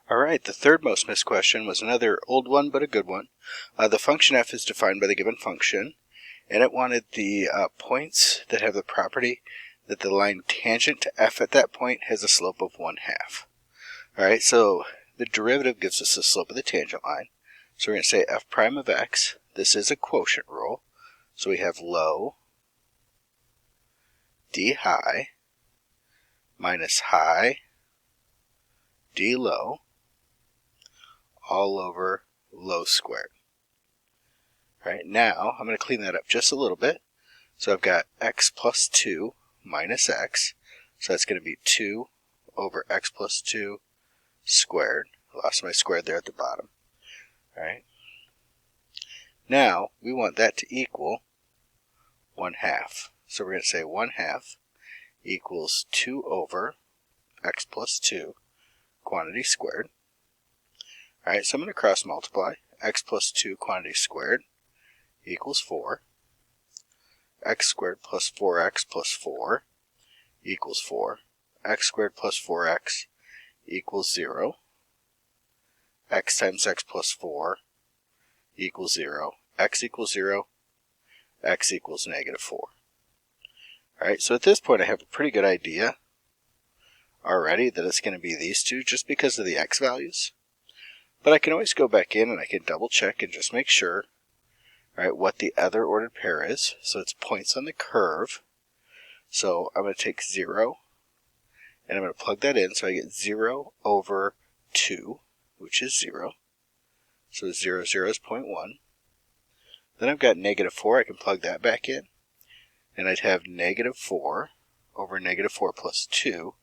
Alright, the third most missed question was another old one, but a good one. The function f is defined by the given function, and it wanted the points that have the property that the line tangent to f at that point has a slope of 1/2. Alright, so the derivative gives us the slope of the tangent line. So we're going to say f prime of x. This is a quotient rule. So we have low d high minus high d low all over low squared. Alright, now I'm going to clean that up just a little bit. So I've got x plus 2 minus x. So that's going to be 2 over x plus 2 squared. I lost my squared there at the bottom. Alright. Now we want that to equal 1/2. So we're going to say 1/2 equals 2 over x plus 2 quantity squared. Alright, so I'm going to cross multiply. X plus 2 quantity squared equals 4. X squared plus 4x plus 4 equals 4. X squared plus 4x equals 0. X times x plus 4 equals 0. X equals 0. X equals -4. Alright, so at this point I have a pretty good idea already that it's going to be these two just because of the x values. But I can always go back in and I can double check and just make sure, right, what the other ordered pair is. So it's points on the curve. So I'm going to take 0 and I'm going to plug that in. So I get 0 over 2, which is 0. So 0, 0 is 0.1. Then I've got -4. I can plug that back in. And I'd have -4 over -4 plus 2,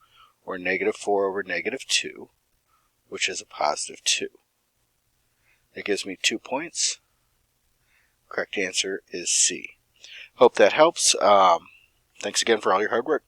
or -4 over -2, which is a +2. That gives me 2 points. Correct answer is C. Hope that helps. Thanks again for all your hard work.